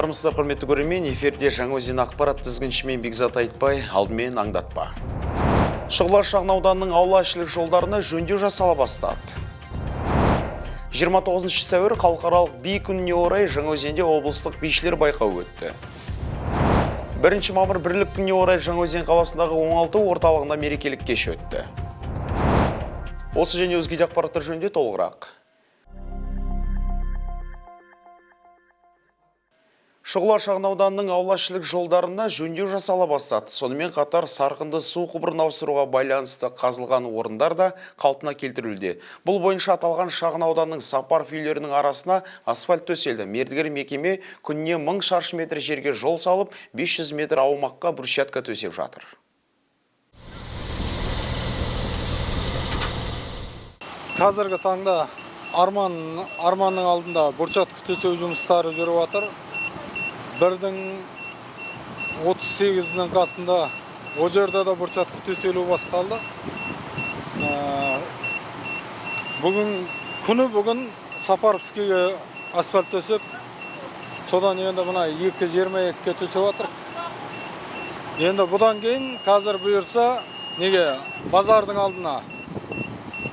Армысыздар, құрметті көрермен, эфирде Жаңаөзен ақпарат тізгіншімен Бекзат Айтбай, алдымен аңдатпа. Шұғыла шағын ауданының аула-ішілік жолдарына жөндеу жасала бастады. 29 сәуір халықаралық би күніне орай Жаңаөзенде облыстық бишілер байқауы өтті. 1 мамыр бірлік күніне орай Жаңаөзен қаласындағы оңалту орталығында мерекелік кеш өтті. Осы және өзге де ақпараттар жөнінде толығырақ. Шұғыла шағын ауданының аула-ішілік жолдарына жөндеу жасала бастады. Сонымен қатар сарқынды су құбырын ауыстыруға байланысты қазылған орындар да қалпына келтірілді. Бұл бойынша аталған шағын ауданның Сапаров үйлерінің арасына асфальт төселді. Мердігер мекеме күніне 1000 шаршы метр жерге жол салып, 500 метр аумаққа брусчатка төсеп жатыр. Қазіргі таңда арманның алдында брусчатка төсеу жұмыстары жүріп жатыр. 1-38-ның қасында о жерде де брусчатка төселу басталды. Бүгін Сапаровскийге асфальт төсеп, содан енді мына 2.22-ке төсеп жатыр. Енді бұдан кейін қазір бұйырса, неге базардың алдына,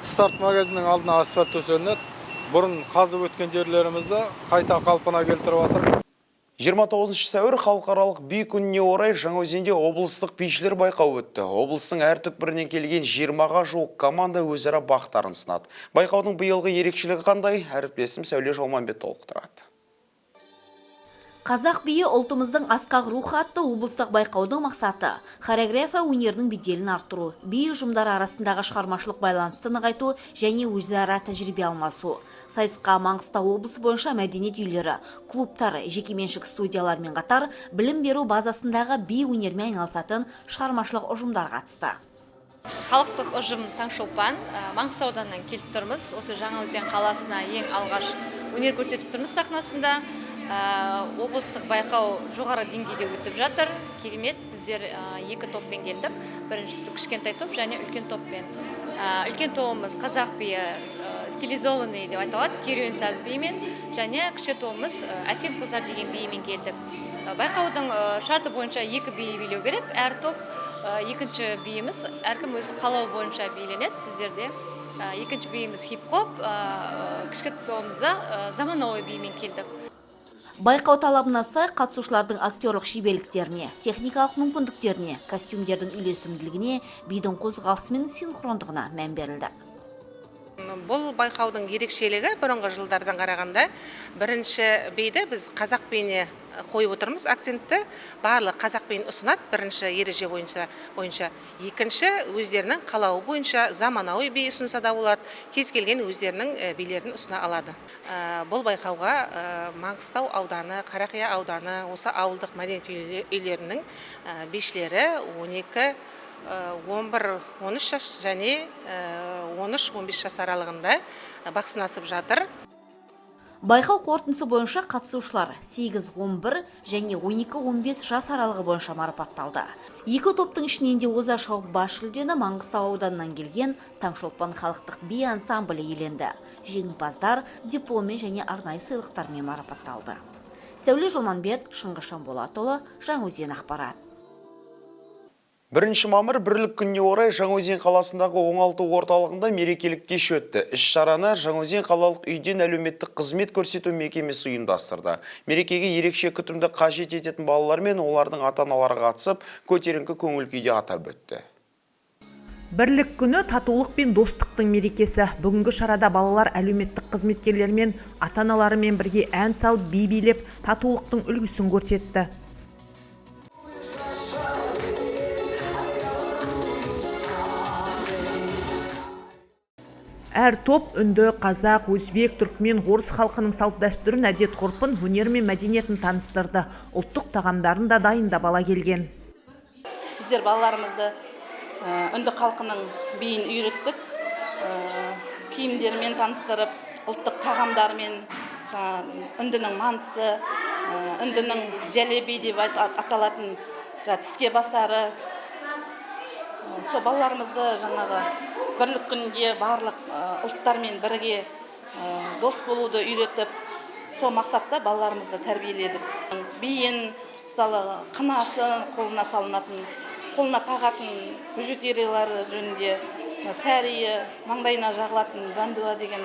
старт магазиннің алдына асфальт төселінеді. Бұрын қазып өткен жерлерімізді қайта қалпына келтіріп жатыр. 29 сәуір халықаралық би күніне орай Жаңаөзенде облыстық бишілер байқауы өтті. Облыстың әр түкпірінен келген 20-ға жуық команда өзара бақтарын сынады. Байқаудың биылғы ерекшелігі қандай? Әріптесім Сәуле Жолманбет толықтырады. Қазақ биі ұлтымыздың асқақ рухы атты облыстық байқаудың мақсаты хореография өнерінің беделін арттыру, би ұжымдары арасындағы шығармашылық байланысты нығайту және өзара тәжірибе алмасу. Сайысқа Маңғыстау облысы бойынша мәдениет үйлері, клубтар, жекеменшік студиялармен қатар білім беру базасындағы би өнермен айналысатын шығармашылық ұжымдар қатысты. Халықтық ұжым Таңшолпан Маңғыстаудан келіп тұрмыз. Осы Жаңаөзен қаласына ең алғаш өнер көрсетіп тұрмыз сахнасында. Облыстық байқау жоғары деңгейде өтіп жатыр. Керемет, біздер 2 топпен келдік. Біріншісі кішкентай топ және үлкен топпен. Үлкен тобымыз қазақ биі стилизованный деп айтылады, керуен саз биімен, және кіші тобымыз әсем қыздар деген биімен келдік. Байқаудың шарты бойынша 2 бие билеу керек. Әр топ екінші биіміз әркім өзі қалауы бойынша биленеді. Біздерде екінші биіміз хип-хоп, кішкі тобымызда заманауи биімен келдік. Байқау талабына сай қатысушылардың актерлық шеберліктеріне, техникалық мүмкіндіктеріне, костюмдердің үйлесімділігіне, бидің қозғалысы мен синхрондығына мән берілді. Бұл байқаудың ерекшелігі бұрынғы жылдардан қарағанда бірінші биді біз қазақ биіне қойып отырмыз акцентті. Барлық қазақ биін ұсынады бірінші ереже бойынша. Екінші өздерінің қалауы бойынша заманауи би ұсынса да болады, кез келген өздерінің билерін ұсына алады. Бұл байқауға Маңғыстау ауданы, Қарақия ауданы, осы ауылдық мәдениет үйлерінің бишілері 12, 11-13 жас және 13-15 жас аралығында бақ сынасып жатыр. Байқау қорытындысы бойынша қатысушылар 8-11 және 12-15 жас аралығы бойынша марапатталды. 2 топтың ішінен де оза шығып бас жүлдені Маңғыстау ауданынан келген Таңшолпан халықтық би ансамблі иеленді. Жеңімпаздар дипломмен және арнайы сыйлықтармен марапатталды. Сәуле Жолманбет, Шыңғыс Жанболатұлы, Жаңаөзен ақпарат. 1 мамыр бірлік күніне орай Жаңаөзен қаласындағы оңалту орталығында мерекелік кеш өтті. Іс-шараны Жаңаөзен қалалық үйден әлеуметтік қызмет көрсету мекемесі ұйымдастырды. Мерекеге ерекше күтімді қажет ететін балалар мен олардың ата-аналары қатысып, көтеріңкі көңіл күйде атап өтті. Бірлік күні татулық пен достықтың мерекесі. Бүгінгі шарада балалар әлеуметтік қызметкерлермен, ата-аналарымен бірге ән салып, би билеп, татулықтың үлгісін көрсетті. Әр топ үнді, қазақ, өзбек, түркмен, орыс халқының салт дәстүрін, әдет ғұрпын, өнер мен мәдениетін таныстырды. Ұлттық тағамдарын да дайындап ала келген. Біздер балаларымызды үнді халқының биін үйреттік. Киімдерімен таныстырып, ұлттық тағамдарымен, үндінің мантысы, үндінің жәлеби деп аталатын тіске басары. Со балаларымызды жаңағы бірлік күнінде барлық ұлттармен бірге дос болуды үйретіп, сол мақсатта балаларымызды тәрбиеледік. биін, мысалы қынасын қолына салынатын, қолына тағатын бижутериялары жөнінде, сәрие, маңдайына жағылатын бандуа деген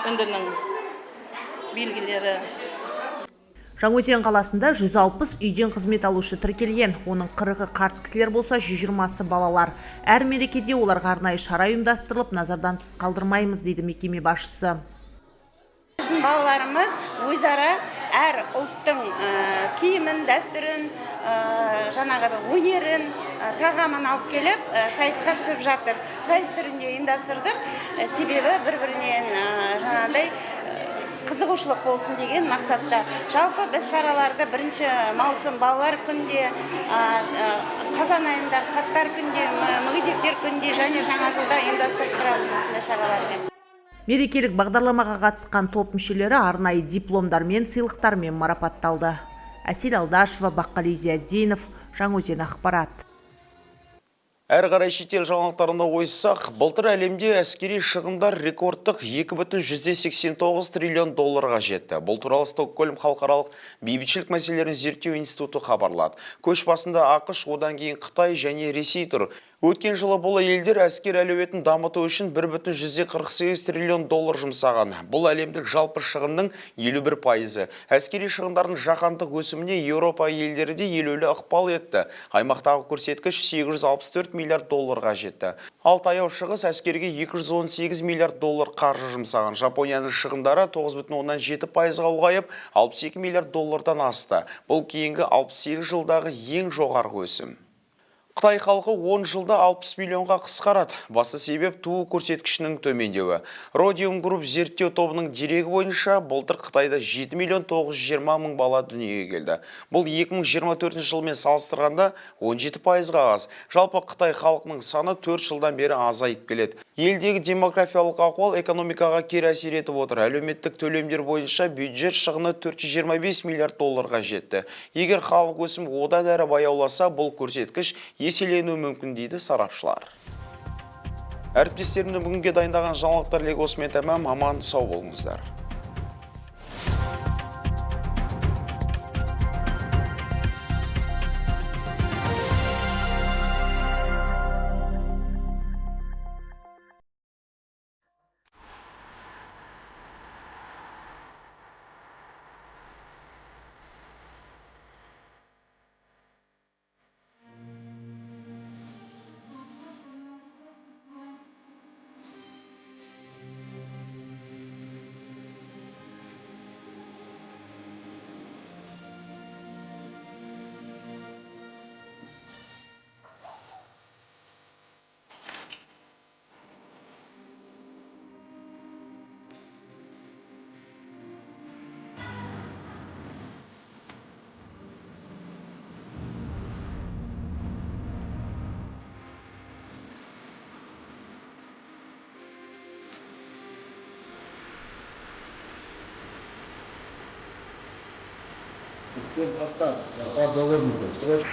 үндінің белгілері. Жаңаөзен қаласында 160 үйден қызмет алушы тіркелген. Оның 40-ы қарт кісілер болса, 120-сы балалар. Әр мерекеде оларға арнайы шара ұйымдастырылып, назардан тыс қалдырмаймыз, дейді мекеме басшысы. Біздің балаларымыз өзара әр ұлттың киімін, дәстүрін, жаңағы өнерін, тағамын алып келіп, сайысқа түсіп жатыр. Сайыс түрінде ұйымдастырдық, себебі бір-бірінен жаңағыдай қызығушылық болсын деген мақсатта. Жалпы біз шараларды 1 маусым балалар күнде, қазан айында қарттар күнде, мүгедектер күнде және жаңа жылда ұйымдастырып тұрамыз осындай шараларды. Мерекелік бағдарламаға қатысқан топ мүшелері арнайы дипломдармен, сыйлықтармен марапатталды. Әсел Алдашева, Баққали Зияддинов, Жаңаөзен ақпарат. Әрі қарай шетел жаңалықтарында ойыссақ, былтыр әлемде әскери шығындар рекордтық 2,89 триллион долларға жетті. Бұл туралы Стокгольм халықаралық бейбітшілік мәселелерін зерттеу институты хабарлады. Көш басында ақш, одан кейін Қытай және Ресей тұр. Өткен жылы бұл елдер әскер әлеуетін дамыту үшін 1,48 триллион доллар жұмсаған. Бұл әлемдік жалпы шығынның 51%. Әскери шығындардың жаһандық өсіміне Еуропа елдері де елеулі ықпал етті. Аймақтағы көрсеткіш 864 миллиард долларға жетті. Ал таяу шығыс әскерге 218 миллиард доллар қаржы жұмсаған. Жапонияның шығындары 9,7%-ға ұлғайып, 62 миллиард доллардан асты. Бұл кейінгі 68 жылдағы ең жоғарғы өсім. Қытай халқы 10 жылда 60 миллионға қысқарады. Басты себеп туу көрсеткішінің төмендеуі. Родиум Group зерттеу тобының дерегі бойынша былтыр Қытайда 7 миллион 920 мың бала дүниеге келді. Бұл 2024 жылмен салыстырғанда 17%-ға аз. Жалпы Қытай халқының саны 4 жылдан бері азайып келеді. Елдегі демографиялық ахуал экономикаға кері әсер етіп отыр. Әлеуметтік төлемдер бойынша бюджет шығыны 425 миллиард долларға жетті. Егер халық өсімі одан әрі баяуласа, бұл көрсеткіш еселену мүмкін дейді сарапшылар. Әріптестерімнің бүгінге дайындаған жаңалықтар легі осымен тәмам. Аман сау болыңыздар. Всем поставь, от заложников.